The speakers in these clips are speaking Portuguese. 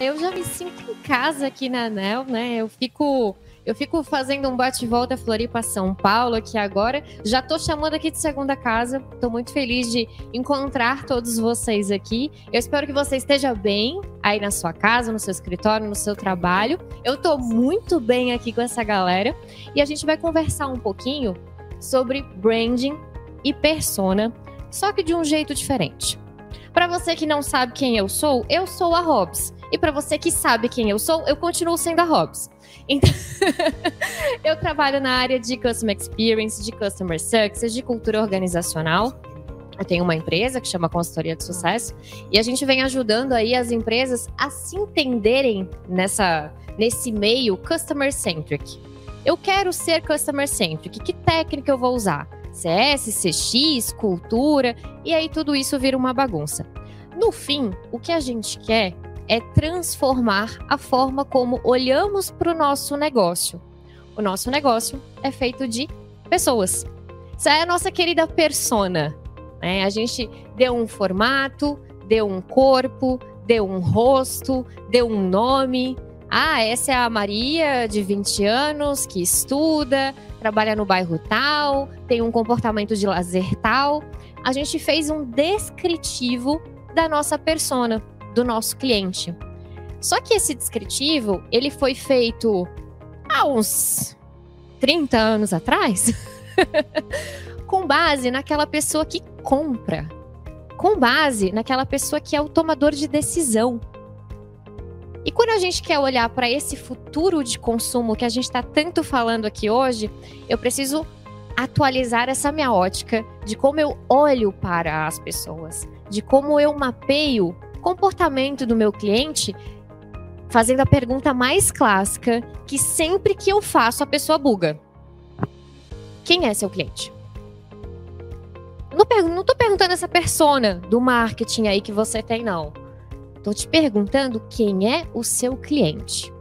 eu já me sinto em casa aqui na ANEEL, né? Eu fico fazendo um bate-volta Floripa São Paulo aqui agora. Já tô chamando aqui de segunda casa. Tô muito feliz de encontrar todos vocês aqui. Eu espero que você esteja bem aí na sua casa, no seu escritório, no seu trabalho. Eu tô muito bem aqui com essa galera. E a gente vai conversar um pouquinho sobre branding e persona, só que de um jeito diferente. Para você que não sabe quem eu sou a Hobbs. E para você que sabe quem eu sou, eu continuo sendo a Hobbs. Então, eu trabalho na área de Customer Experience, de Customer Success, de cultura organizacional. Eu tenho uma empresa que chama Consultoria de Sucesso e a gente vem ajudando aí as empresas a se entenderem nesse meio Customer Centric. Eu quero ser Customer Centric. Que técnica eu vou usar? CS, CX, cultura, e aí tudo isso vira uma bagunça. No fim, o que a gente quer é transformar a forma como olhamos para o nosso negócio. O nosso negócio é feito de pessoas. Essa é a nossa querida persona, né? A gente deu um formato, deu um corpo, deu um rosto, deu um nome. Ah, essa é a Maria, de 20 anos, que estuda, trabalha no bairro tal, tem um comportamento de lazer tal. A gente fez um descritivo da nossa persona, do nosso cliente. Só que esse descritivo, ele foi feito há uns 30 anos atrás, com base naquela pessoa que compra, com base naquela pessoa que é o tomador de decisão. E quando a gente quer olhar para esse futuro de consumo que a gente está tanto falando aqui hoje, eu preciso atualizar essa minha ótica de como eu olho para as pessoas, de como eu mapeio o comportamento do meu cliente, fazendo a pergunta mais clássica, que sempre que eu faço a pessoa buga. Quem é seu cliente? Não tô perguntando essa persona do marketing aí que você tem, não. Tô te perguntando quem é o seu cliente.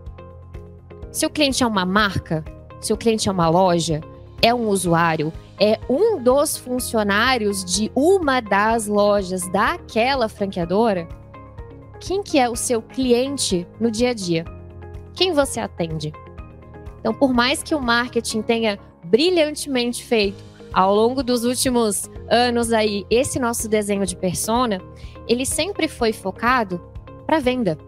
Seu cliente é uma marca? Seu cliente é uma loja? É um usuário? É um dos funcionários de uma das lojas daquela franqueadora? Quem que é o seu cliente no dia a dia? Quem você atende? Então, por mais que o marketing tenha brilhantemente feito ao longo dos últimos anos aí esse nosso desenho de persona, ele sempre foi focado para venda.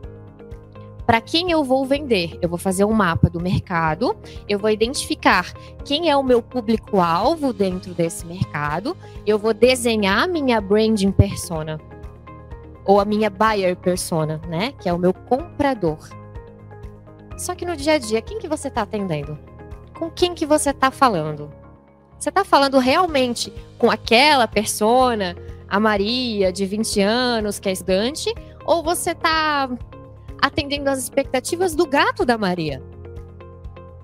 Para quem eu vou vender? Eu vou fazer um mapa do mercado, eu vou identificar quem é o meu público-alvo dentro desse mercado, eu vou desenhar a minha branding persona, ou a minha buyer persona, né? Que é o meu comprador. Só que no dia a dia, quem que você está atendendo? Com quem que você está falando? Você está falando realmente com aquela persona, a Maria, de 20 anos, que é estudante, ou você está atendendo às expectativas do gato da Maria?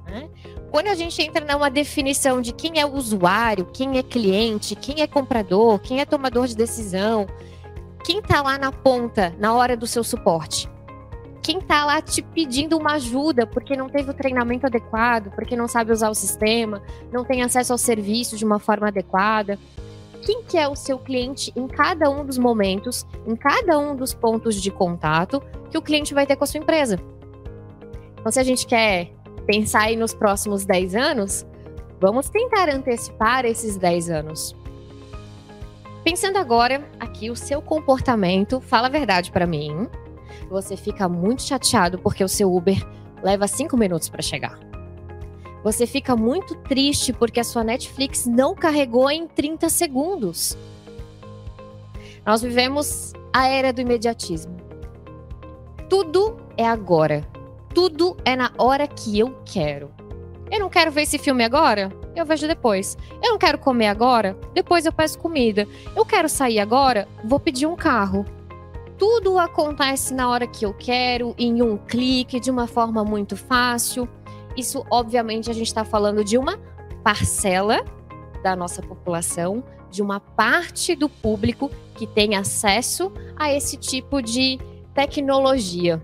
Né? Quando a gente entra numa definição de quem é usuário, quem é cliente, quem é comprador, quem é tomador de decisão, quem está lá na ponta, na hora do seu suporte? Quem está lá te pedindo uma ajuda porque não teve o treinamento adequado, porque não sabe usar o sistema, não tem acesso ao serviço de uma forma adequada? Quem que é o seu cliente em cada um dos momentos, em cada um dos pontos de contato que o cliente vai ter com a sua empresa? Então, se a gente quer pensar aí nos próximos 10 anos, vamos tentar antecipar esses 10 anos. Pensando agora aqui, o seu comportamento, fala a verdade para mim, você fica muito chateado porque o seu Uber leva 5 minutos para chegar. Você fica muito triste porque a sua Netflix não carregou em 30 segundos. Nós vivemos a era do imediatismo. Tudo é agora. Tudo é na hora que eu quero. Eu não quero ver esse filme agora? Eu vejo depois. Eu não quero comer agora? Depois eu peço comida. Eu quero sair agora? Vou pedir um carro. Tudo acontece na hora que eu quero, em um clique, de uma forma muito fácil. Isso, obviamente, a gente está falando de uma parcela da nossa população, de uma parte do público que tem acesso a esse tipo de tecnologia.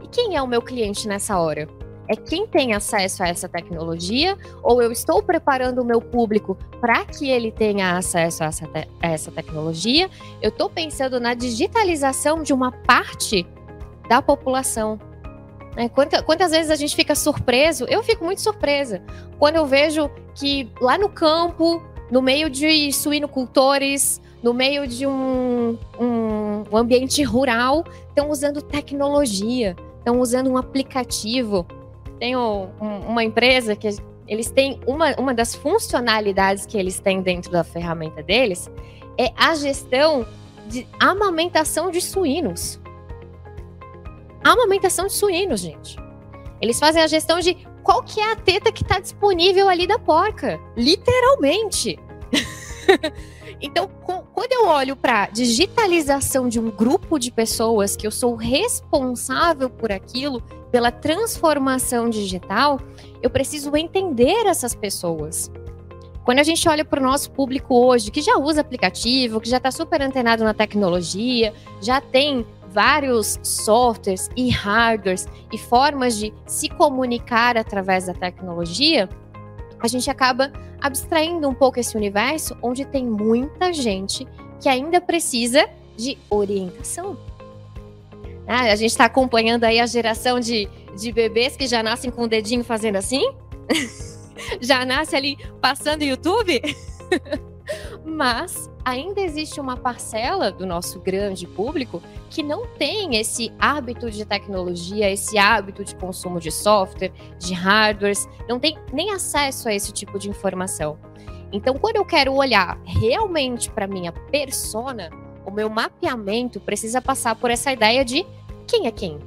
E quem é o meu cliente nessa hora? É quem tem acesso a essa tecnologia? Ou eu estou preparando o meu público para que ele tenha acesso a essa tecnologia? Eu estou pensando na digitalização de uma parte da população. Quantas vezes a gente fica surpreso? Eu fico muito surpresa quando eu vejo que lá no campo, no meio de suinocultores, no meio de um ambiente rural, estão usando tecnologia, estão usando um aplicativo. Tem uma empresa que eles têm, uma das funcionalidades que eles têm dentro da ferramenta deles é a gestão de amamentação de suínos. Amamentação de suínos, gente. Eles fazem a gestão de qual que é a teta que está disponível ali da porca. Literalmente. Então, quando eu olho para digitalização de um grupo de pessoas, que eu sou responsável por aquilo, pela transformação digital, eu preciso entender essas pessoas. Quando a gente olha para o nosso público hoje, que já usa aplicativo, que já está super antenado na tecnologia, já tem vários softwares e hardwares e formas de se comunicar através da tecnologia, a gente acaba abstraindo um pouco esse universo onde tem muita gente que ainda precisa de orientação. A gente está acompanhando aí a geração de bebês que já nascem com o dedinho fazendo assim, já nasce ali passando YouTube, mas ainda existe uma parcela do nosso grande público que não tem esse hábito de tecnologia, esse hábito de consumo de software, de hardwares, não tem nem acesso a esse tipo de informação. Então, quando eu quero olhar realmente para minha persona, o meu mapeamento precisa passar por essa ideia de quem é quem.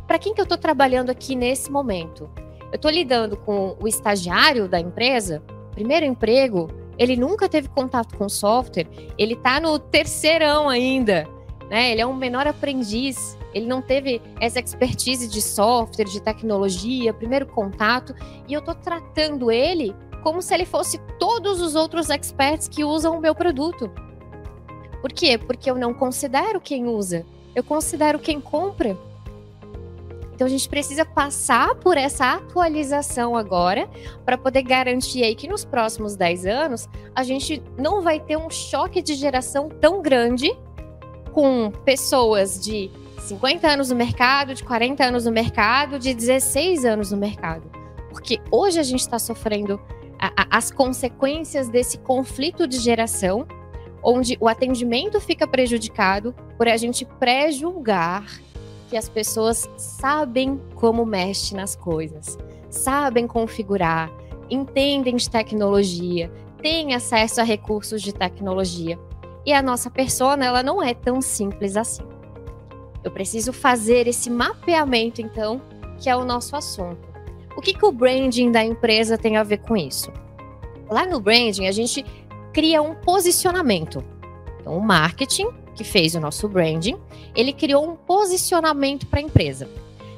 Para quem que eu estou trabalhando aqui nesse momento? Eu estou lidando com o estagiário da empresa, primeiro emprego, ele nunca teve contato com software, ele está no terceirão ainda, né? Ele é um menor aprendiz, ele não teve essa expertise de software, de tecnologia, primeiro contato, e eu estou tratando ele como se ele fosse todos os outros experts que usam o meu produto. Por quê? Porque eu não considero quem usa, eu considero quem compra. Então a gente precisa passar por essa atualização agora para poder garantir aí que nos próximos 10 anos a gente não vai ter um choque de geração tão grande com pessoas de 50 anos no mercado, de 40 anos no mercado, de 16 anos no mercado. Porque hoje a gente está sofrendo as consequências desse conflito de geração, onde o atendimento fica prejudicado por a gente pré-julgar que as pessoas sabem como mexe nas coisas, sabem configurar, entendem de tecnologia, têm acesso a recursos de tecnologia. E a nossa persona, ela não é tão simples assim. Eu preciso fazer esse mapeamento, então, que é o nosso assunto. O que o branding da empresa tem a ver com isso? Lá no branding, a gente cria um posicionamento. Então, o marketing, que fez o nosso branding, ele criou um posicionamento para a empresa.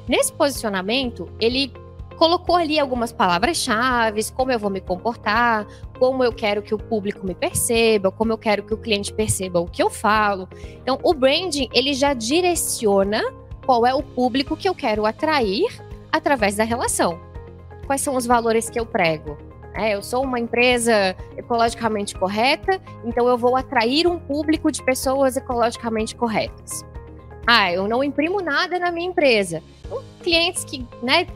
Nesse posicionamento, ele colocou ali algumas palavras-chave, como eu vou me comportar, como eu quero que o público me perceba, como eu quero que o cliente perceba o que eu falo. Então, o branding, ele já direciona qual é o público que eu quero atrair através da relação. Quais são os valores que eu prego? Eu sou uma empresa ecologicamente correta, então eu vou atrair um público de pessoas ecologicamente corretas. Eu não imprimo nada na minha empresa. Então, clientes que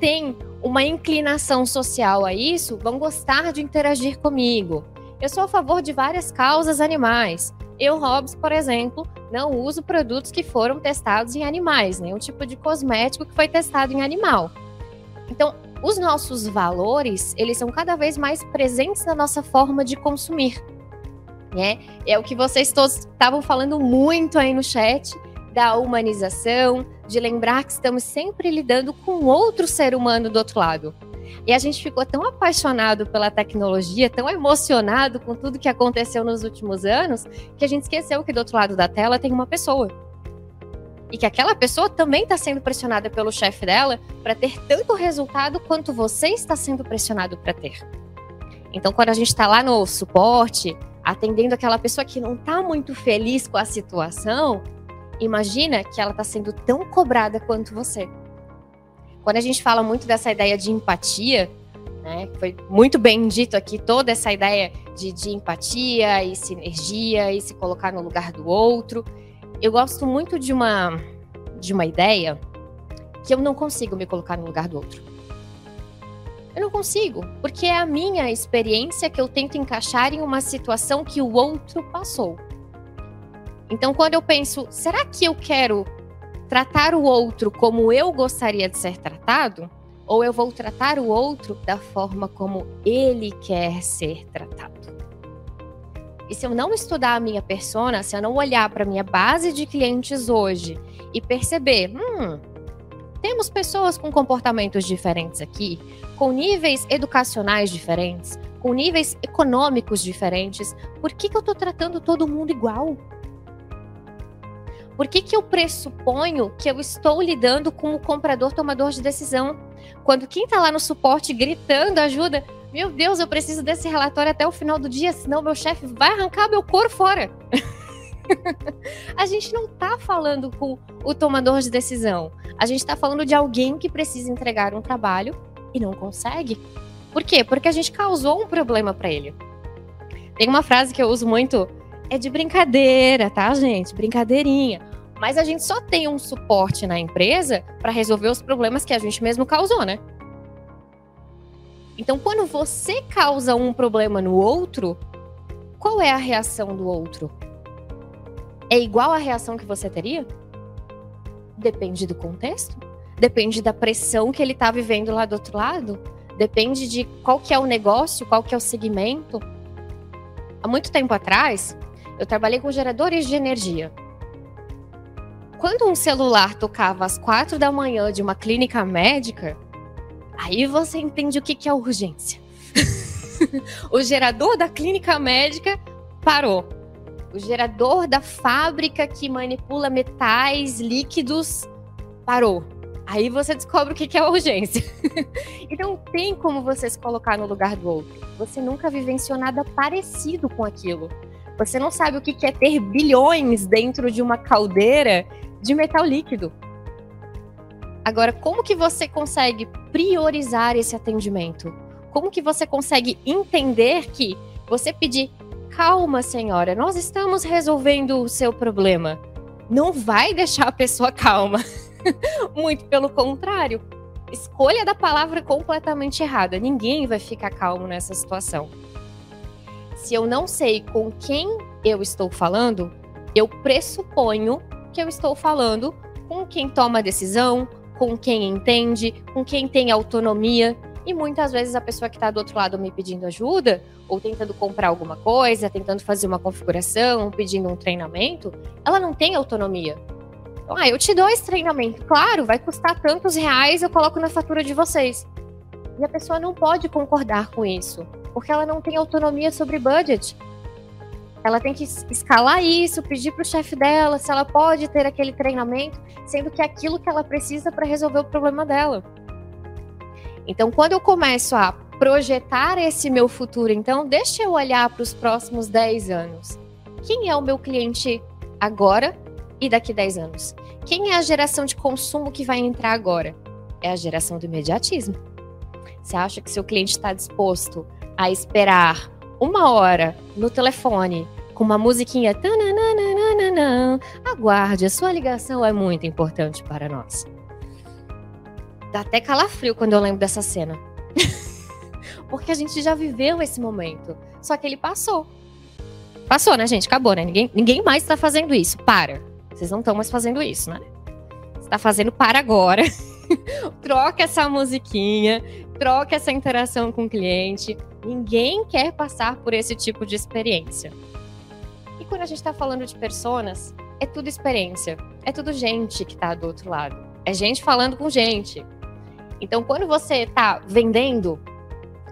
têm uma inclinação social a isso vão gostar de interagir comigo. Eu sou a favor de várias causas animais. Eu, Hobbs, por exemplo, não uso produtos que foram testados em animais, nenhum tipo de cosmético que foi testado em animal. Então, os nossos valores, eles são cada vez mais presentes na nossa forma de consumir. É o que vocês todos estavam falando muito aí no chat, da humanização, de lembrar que estamos sempre lidando com outro ser humano do outro lado. E a gente ficou tão apaixonado pela tecnologia, tão emocionado com tudo que aconteceu nos últimos anos, que a gente esqueceu que do outro lado da tela tem uma pessoa. E que aquela pessoa também está sendo pressionada pelo chefe dela para ter tanto resultado quanto você está sendo pressionado para ter. Então, quando a gente está lá no suporte, atendendo aquela pessoa que não está muito feliz com a situação, imagina que ela está sendo tão cobrada quanto você. Quando a gente fala muito dessa ideia de empatia, foi muito bem dito aqui, toda essa ideia de empatia e sinergia e se colocar no lugar do outro. Eu gosto muito de uma ideia que eu não consigo me colocar no lugar do outro. Eu não consigo, porque é a minha experiência que eu tento encaixar em uma situação que o outro passou. Então, quando eu penso, será que eu quero tratar o outro como eu gostaria de ser tratado? Ou eu vou tratar o outro da forma como ele quer ser tratado? E se eu não estudar a minha persona, se eu não olhar para a minha base de clientes hoje e perceber, temos pessoas com comportamentos diferentes aqui, com níveis educacionais diferentes, com níveis econômicos diferentes, por que eu estou tratando todo mundo igual? Por que eu pressuponho que eu estou lidando com o comprador tomador de decisão? Quando quem está lá no suporte gritando ajuda, meu Deus, eu preciso desse relatório até o final do dia, senão meu chefe vai arrancar meu couro fora. A gente não está falando com o tomador de decisão. A gente está falando de alguém que precisa entregar um trabalho e não consegue. Por quê? Porque a gente causou um problema para ele. Tem uma frase que eu uso muito, é de brincadeira, tá, gente? Brincadeirinha. Mas a gente só tem um suporte na empresa para resolver os problemas que a gente mesmo causou, né? Então, quando você causa um problema no outro, qual é a reação do outro? É igual à reação que você teria? Depende do contexto. Depende da pressão que ele está vivendo lá do outro lado. Depende de qual que é o negócio, qual que é o segmento. Há muito tempo atrás, eu trabalhei com geradores de energia. Quando um celular tocava às 4 da manhã de uma clínica médica, aí você entende o que é urgência. O gerador da clínica médica parou. O gerador da fábrica que manipula metais líquidos parou. Aí você descobre o que é urgência. Então tem como você se colocar no lugar do outro. Você nunca vivenciou nada parecido com aquilo. Você não sabe o que é ter bilhões dentro de uma caldeira de metal líquido. Agora, como que você consegue priorizar esse atendimento? Como que você consegue entender que você pedir, calma, senhora, nós estamos resolvendo o seu problema, não vai deixar a pessoa calma. Muito pelo contrário. Escolha da palavra completamente errada. Ninguém vai ficar calmo nessa situação. Se eu não sei com quem eu estou falando, eu pressuponho que eu estou falando com quem toma a decisão, com quem entende, com quem tem autonomia. E muitas vezes a pessoa que está do outro lado me pedindo ajuda, ou tentando comprar alguma coisa, tentando fazer uma configuração, pedindo um treinamento, ela não tem autonomia. Então, eu te dou esse treinamento. Claro, vai custar tantos reais, eu coloco na fatura de vocês. E a pessoa não pode concordar com isso, porque ela não tem autonomia sobre budget. Ela tem que escalar isso, pedir para o chefe dela se ela pode ter aquele treinamento, sendo que é aquilo que ela precisa para resolver o problema dela. Então, quando eu começo a projetar esse meu futuro, então, deixa eu olhar para os próximos 10 anos. Quem é o meu cliente agora e daqui 10 anos? Quem é a geração de consumo que vai entrar agora? É a geração do imediatismo. Você acha que seu cliente está disposto a esperar 1 hora no telefone com uma musiquinha? Aguarde, a sua ligação é muito importante para nós. Dá até calafrio quando eu lembro dessa cena. Porque a gente já viveu esse momento. Só que ele passou. Passou, né, gente? Acabou, né? Ninguém mais está fazendo isso. Para. Vocês não estão mais fazendo isso, né? Você está fazendo para agora. Troca essa musiquinha. Troca essa interação com o cliente. Ninguém quer passar por esse tipo de experiência. E quando a gente está falando de personas, é tudo experiência. É tudo gente que está do outro lado. É gente falando com gente. Então, quando você está vendendo,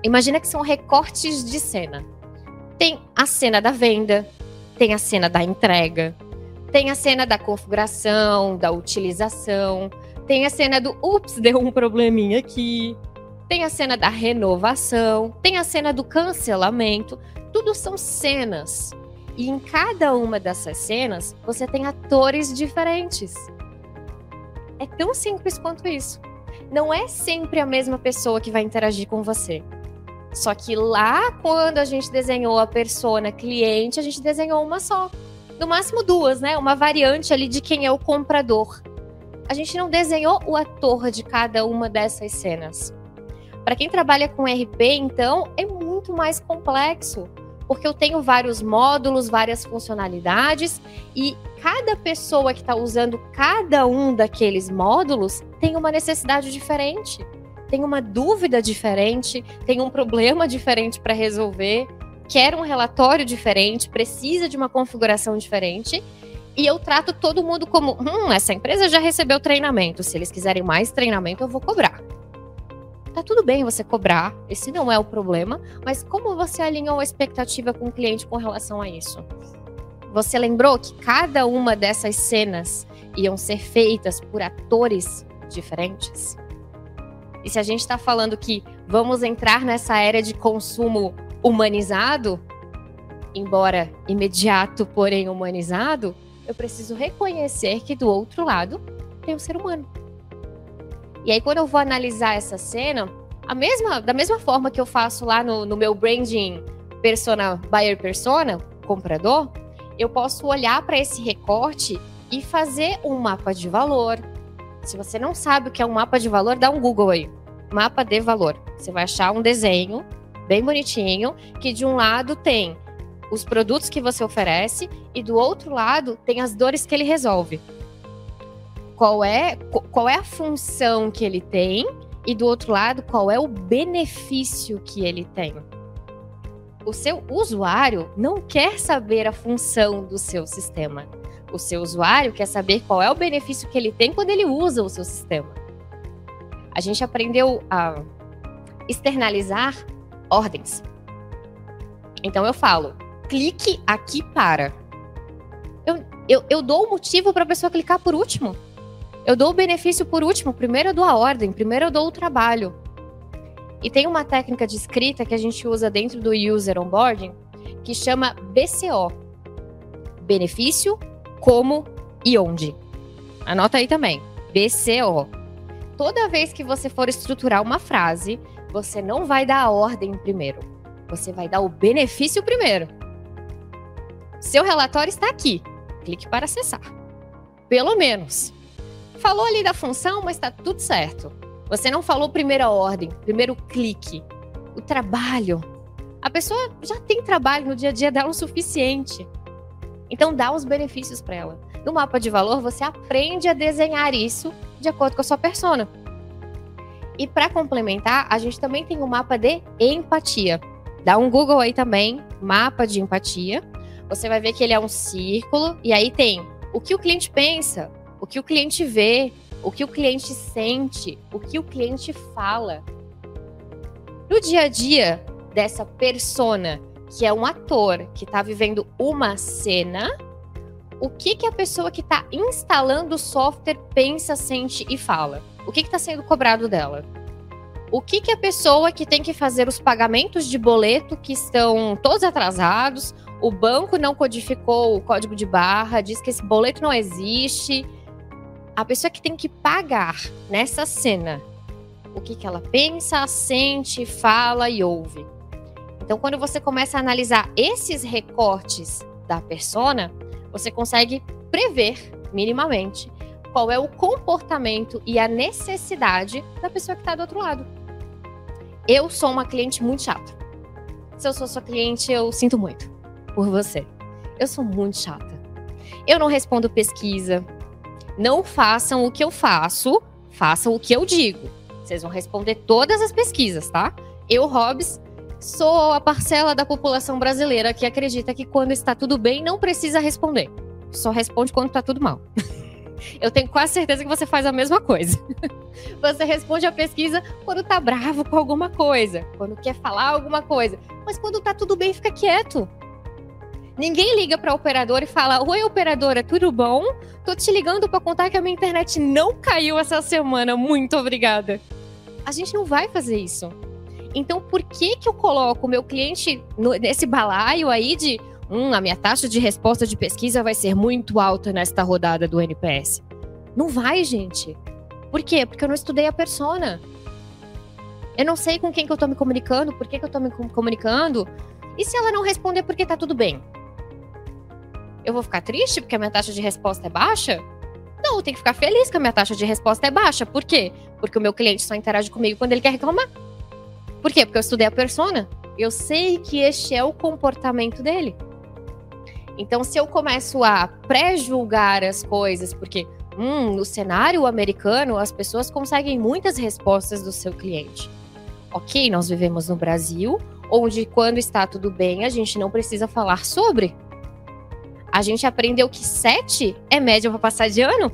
imagina que são recortes de cena. Tem a cena da venda, tem a cena da entrega, tem a cena da configuração, da utilização, tem a cena do ups, deu um probleminha aqui, tem a cena da renovação, tem a cena do cancelamento. Tudo são cenas. E em cada uma dessas cenas, você tem atores diferentes. É tão simples quanto isso. Não é sempre a mesma pessoa que vai interagir com você. Só que lá, quando a gente desenhou a persona cliente, a gente desenhou uma só. No máximo 2, né? Uma variante ali de quem é o comprador. A gente não desenhou o ator de cada uma dessas cenas. Para quem trabalha com RP, então, é muito mais complexo, porque eu tenho vários módulos, várias funcionalidades, e cada pessoa que está usando cada um daqueles módulos tem uma necessidade diferente, tem uma dúvida diferente, tem um problema diferente para resolver, quer um relatório diferente, precisa de uma configuração diferente, e eu trato todo mundo como, essa empresa já recebeu treinamento, se eles quiserem mais treinamento, eu vou cobrar. Tá tudo bem você cobrar, esse não é o problema, mas como você alinhou a expectativa com o cliente com relação a isso? Você lembrou que cada uma dessas cenas iam ser feitas por atores diferentes? E se a gente está falando que vamos entrar nessa era de consumo humanizado, embora imediato, porém humanizado, eu preciso reconhecer que do outro lado tem o ser humano. E aí, quando eu vou analisar essa cena, da mesma forma que eu faço lá no meu branding persona, buyer persona, comprador, eu posso olhar para esse recorte e fazer um mapa de valor. Se você não sabe o que é um mapa de valor, dá um Google aí. Mapa de valor. Você vai achar um desenho bem bonitinho, que de um lado tem os produtos que você oferece e do outro lado tem as dores que ele resolve. Qual é a função que ele tem e do outro lado, qual é o benefício que ele tem. O seu usuário não quer saber a função do seu sistema. O seu usuário quer saber qual é o benefício que ele tem quando ele usa o seu sistema. A gente aprendeu a externalizar ordens. Então eu falo, clique aqui para. Eu dou o motivo para a pessoa clicar por último. Eu dou o benefício por último, primeiro eu dou a ordem, primeiro eu dou o trabalho. E tem uma técnica de escrita que a gente usa dentro do User Onboarding, que chama BCO. Benefício, como e onde. Anota aí também, BCO. Toda vez que você for estruturar uma frase, você não vai dar a ordem primeiro. Você vai dar o benefício primeiro. Seu relatório está aqui. Clique para acessar. Pelo menos. Falou ali da função, mas está tudo certo. Você não falou primeira ordem, primeiro clique. O trabalho. A pessoa já tem trabalho no dia a dia dela o suficiente. Então dá os benefícios para ela. No mapa de valor, você aprende a desenhar isso de acordo com a sua persona. E para complementar, a gente também tem um mapa de empatia. Dá um Google aí também, mapa de empatia. Você vai ver que ele é um círculo e aí tem o que o cliente pensa, o que o cliente vê, o que o cliente sente, o que o cliente fala. No dia a dia dessa persona, que é um ator que está vivendo uma cena, o que a pessoa que está instalando o software pensa, sente e fala? O que está sendo cobrado dela? O que a pessoa que tem que fazer os pagamentos de boleto que estão todos atrasados, o banco não codificou o código de barra, diz que esse boleto não existe. A pessoa que tem que pagar nessa cena, o que ela pensa, sente, fala e ouve. Então, quando você começa a analisar esses recortes da persona, você consegue prever minimamente qual é o comportamento e a necessidade da pessoa que está do outro lado. Eu sou uma cliente muito chata. Se eu sou sua cliente, eu sinto muito por você. Eu sou muito chata. Eu não respondo pesquisa. Não façam o que eu faço, façam o que eu digo. Vocês vão responder todas as pesquisas, tá? Eu, Hobbs, sou a parcela da população brasileira que acredita que quando está tudo bem, não precisa responder. Só responde quando está tudo mal. Eu tenho quase certeza que você faz a mesma coisa. Você responde a pesquisa quando tá bravo com alguma coisa, quando quer falar alguma coisa. Mas quando tá tudo bem, fica quieto. Ninguém liga pra operadora e fala: oi, operadora, tudo bom? Tô te ligando pra contar que a minha internet não caiu essa semana. Muito obrigada. A gente não vai fazer isso. Então, por que eu coloco o meu cliente nesse balaio aí de a minha taxa de resposta de pesquisa vai ser muito alta nesta rodada do NPS? Não vai, gente. Por quê? Porque eu não estudei a persona. Eu não sei com quem que eu tô me comunicando, por que eu tô me comunicando. E se ela não responder porque tá tudo bem? Eu vou ficar triste porque a minha taxa de resposta é baixa? Não, eu tenho que ficar feliz que a minha taxa de resposta é baixa. Por quê? Porque o meu cliente só interage comigo quando ele quer reclamar. Por quê? Porque eu estudei a persona. Eu sei que este é o comportamento dele. Então, se eu começo a pré-julgar as coisas, porque no cenário americano, as pessoas conseguem muitas respostas do seu cliente. Ok, nós vivemos no Brasil, onde quando está tudo bem, a gente não precisa falar sobre. A gente aprendeu que 7 é média para passar de ano.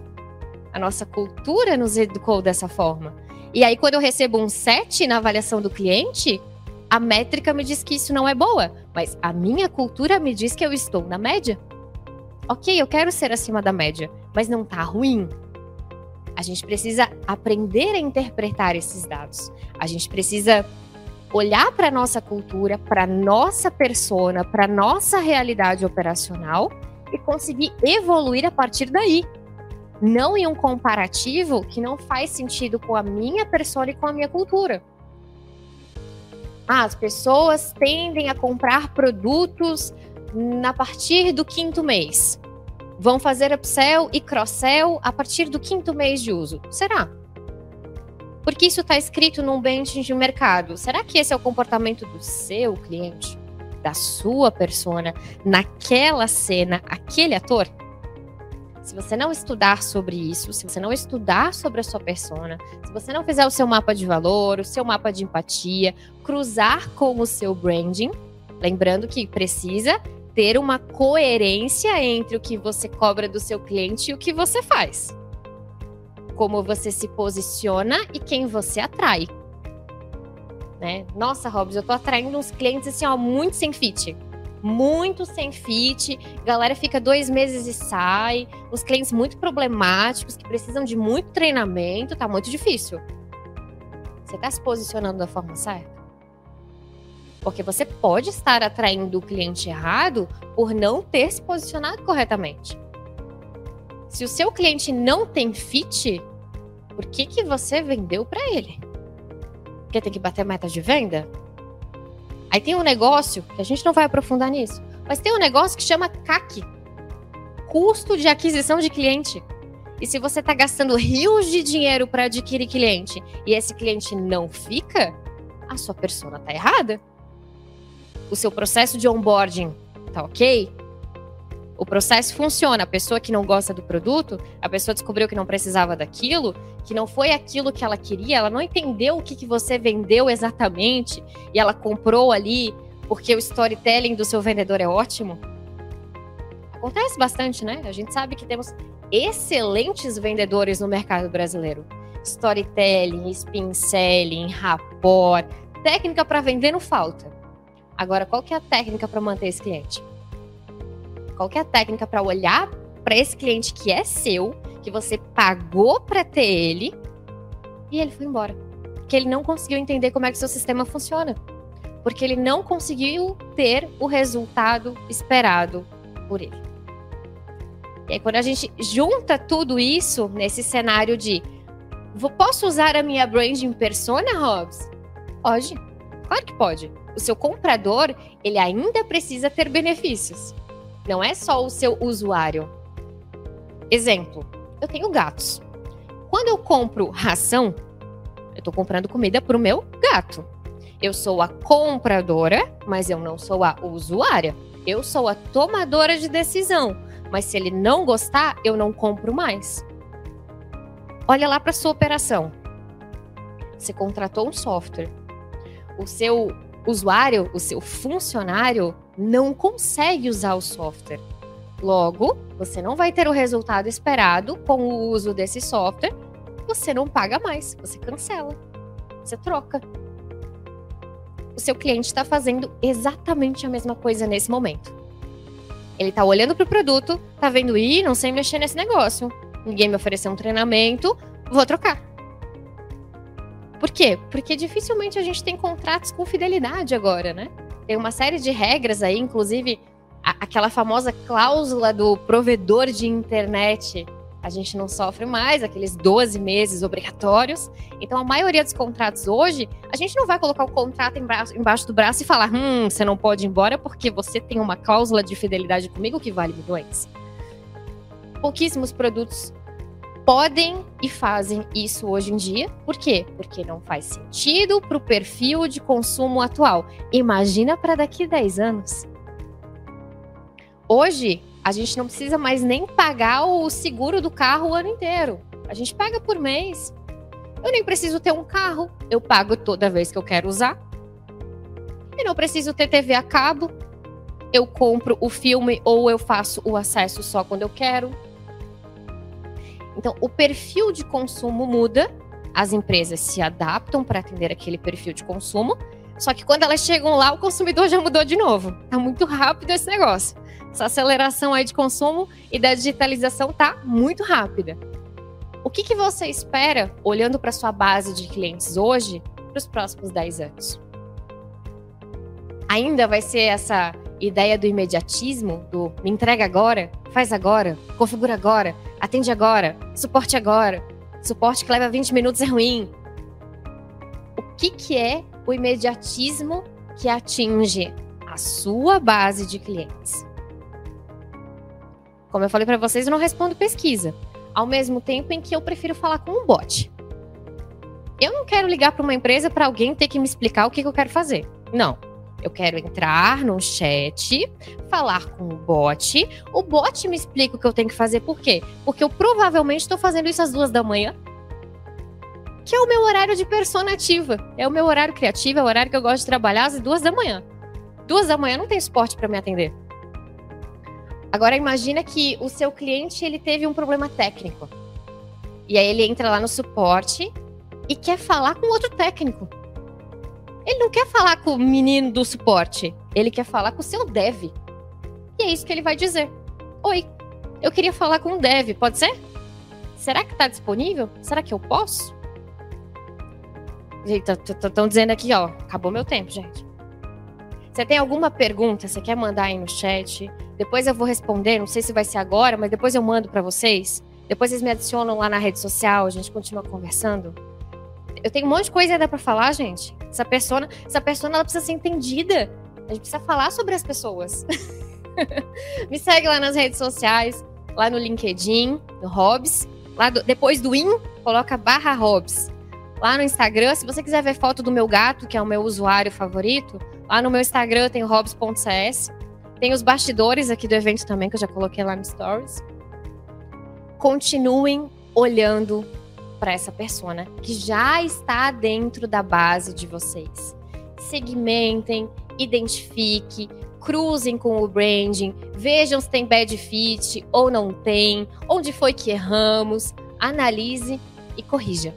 A nossa cultura nos educou dessa forma. E aí, quando eu recebo um 7 na avaliação do cliente, a métrica me diz que isso não é boa, mas a minha cultura me diz que eu estou na média. Ok, eu quero ser acima da média, mas não tá ruim. A gente precisa aprender a interpretar esses dados. A gente precisa olhar para a nossa cultura, para a nossa persona, para a nossa realidade operacional e conseguir evoluir a partir daí. Não em um comparativo que não faz sentido com a minha persona e com a minha cultura. As pessoas tendem a comprar produtos a partir do 5º mês. Vão fazer upsell e cross-sell a partir do 5º mês de uso. Será? Porque isso está escrito num benchmark de mercado. Será que esse é o comportamento do seu cliente? Da sua persona? Naquela cena, aquele ator? Se você não estudar sobre isso, se você não estudar sobre a sua persona, se você não fizer o seu mapa de valor, o seu mapa de empatia, cruzar com o seu branding, lembrando que precisa ter uma coerência entre o que você cobra do seu cliente e o que você faz. Como você se posiciona e quem você atrai. Né? Nossa, Robs, eu tô atraindo uns clientes assim, ó, muito sem fit. Muito sem fit, galera fica 2 meses e sai, os clientes muito problemáticos, que precisam de muito treinamento, tá muito difícil. Você tá se posicionando da forma certa? Porque você pode estar atraindo o cliente errado por não ter se posicionado corretamente. Se o seu cliente não tem fit, por que você vendeu para ele? Porque tem que bater meta de venda? Aí tem um negócio, que a gente não vai aprofundar nisso, mas tem um negócio que chama CAC, custo de aquisição de cliente. E se você está gastando rios de dinheiro para adquirir cliente e esse cliente não fica, a sua persona está errada. O seu processo de onboarding tá ok? O processo funciona. A pessoa que não gosta do produto, a pessoa descobriu que não precisava daquilo, que não foi aquilo que ela queria, ela não entendeu o que você vendeu exatamente e ela comprou ali porque o storytelling do seu vendedor é ótimo. Acontece bastante, né? A gente sabe que temos excelentes vendedores no mercado brasileiro. Storytelling, spin selling, rapport, técnica para vender não falta. Agora, qual que é a técnica para manter esse cliente? Qual que é a técnica para olhar para esse cliente que é seu, que você pagou para ter ele, e ele foi embora? Porque ele não conseguiu entender como é que o seu sistema funciona. Porque ele não conseguiu ter o resultado esperado por ele. E aí, quando a gente junta tudo isso nesse cenário de posso usar a minha branding persona, Robs? Pode. Claro que pode. O seu comprador, ele ainda precisa ter benefícios. Não é só o seu usuário. Exemplo, eu tenho gatos. Quando eu compro ração, eu estou comprando comida para o meu gato. Eu sou a compradora, mas eu não sou a usuária. Eu sou a tomadora de decisão. Mas se ele não gostar, eu não compro mais. Olha lá para sua operação. Você contratou um software. O seu usuário, o seu funcionário, não consegue usar o software. Logo, você não vai ter o resultado esperado com o uso desse software. Você não paga mais, você cancela, você troca. O seu cliente está fazendo exatamente a mesma coisa nesse momento. Ele está olhando para o produto, está vendo, não sei mexer nesse negócio. Ninguém me ofereceu um treinamento, vou trocar. Por quê? Porque dificilmente a gente tem contratos com fidelidade agora, né? Tem uma série de regras aí, inclusive aquela famosa cláusula do provedor de internet. A gente não sofre mais aqueles 12 meses obrigatórios. Então, a maioria dos contratos hoje, a gente não vai colocar o contrato embaixo do braço e falar você não pode ir embora porque você tem uma cláusula de fidelidade comigo que vale milhões. Pouquíssimos produtos podem e fazem isso hoje em dia. Por quê? Porque não faz sentido para o perfil de consumo atual. Imagina para daqui 10 anos. Hoje, a gente não precisa mais nem pagar o seguro do carro o ano inteiro. A gente paga por mês. Eu nem preciso ter um carro. Eu pago toda vez que eu quero usar. Eu não preciso ter TV a cabo. Eu compro o filme ou eu faço o acesso só quando eu quero. Então, o perfil de consumo muda, as empresas se adaptam para atender aquele perfil de consumo, só que quando elas chegam lá, o consumidor já mudou de novo. Tá muito rápido esse negócio. Essa aceleração aí de consumo e da digitalização tá muito rápida. O que você espera, olhando para sua base de clientes hoje, para os próximos 10 anos? Ainda vai ser essa ideia do imediatismo, do me entrega agora, faz agora, configura agora, atende agora, suporte agora, suporte que leva 20 minutos é ruim. O que é o imediatismo que atinge a sua base de clientes? Como eu falei para vocês, eu não respondo pesquisa, ao mesmo tempo em que eu prefiro falar com um bot. Eu não quero ligar para uma empresa para alguém ter que me explicar o que eu quero fazer. Não. Eu quero entrar no chat, falar com o bot me explica o que eu tenho que fazer. Por quê? Porque eu provavelmente estou fazendo isso às 2 da manhã, que é o meu horário de persona ativa. É o meu horário criativo, é o horário que eu gosto de trabalhar às 2 da manhã. 2 da manhã não tem suporte para me atender. Agora imagina que o seu cliente ele teve um problema técnico. E aí ele entra lá no suporte e quer falar com outro técnico. Ele não quer falar com o menino do suporte. Ele quer falar com o seu dev. E é isso que ele vai dizer. Oi, eu queria falar com o dev, pode ser? Será que tá disponível? Será que eu posso? Gente, estão dizendo aqui, ó, acabou meu tempo, gente. Você tem alguma pergunta, você quer mandar aí no chat? Depois eu vou responder, não sei se vai ser agora, mas depois eu mando pra vocês. Depois vocês me adicionam lá na rede social, a gente continua conversando. Eu tenho um monte de coisa ainda pra falar, gente. Essa persona ela precisa ser entendida. A gente precisa falar sobre as pessoas. Me segue lá nas redes sociais, lá no LinkedIn, no Hobbs. Depois do in, coloca /Hobbs. Lá no Instagram, se você quiser ver foto do meu gato, que é o meu usuário favorito, lá no meu Instagram tem o hobbs.cs. Tem os bastidores aqui do evento também, que eu já coloquei lá no Stories. Continuem olhando para essa persona que já está dentro da base de vocês. Segmentem, identifique, cruzem com o branding, vejam se tem bad fit ou não tem, onde foi que erramos, analise e corrija.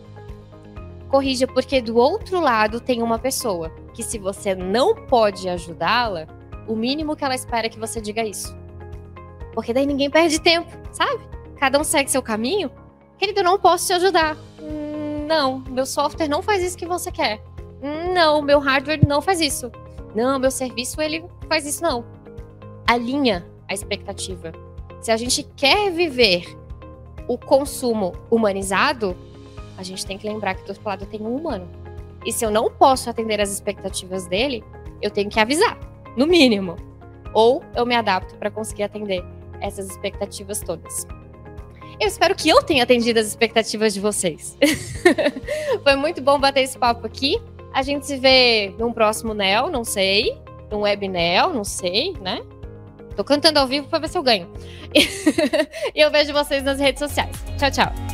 Corrija porque do outro lado tem uma pessoa que se você não pode ajudá-la, o mínimo que ela espera é que você diga isso. Porque daí ninguém perde tempo, sabe? Cada um segue seu caminho. Querido, eu não posso te ajudar. Não, meu software não faz isso que você quer. Não, meu hardware não faz isso. Não, meu serviço, ele faz isso não. Alinha a expectativa. Se a gente quer viver o consumo humanizado, a gente tem que lembrar que do outro lado tem um humano. E se eu não posso atender as expectativas dele, eu tenho que avisar, no mínimo. Ou eu me adapto para conseguir atender essas expectativas todas. Eu espero que eu tenha atendido as expectativas de vocês. Foi muito bom bater esse papo aqui. A gente se vê num próximo NEL, não sei. Num WebNEL, não sei, né? Tô cantando ao vivo para ver se eu ganho. E eu vejo vocês nas redes sociais. Tchau, tchau.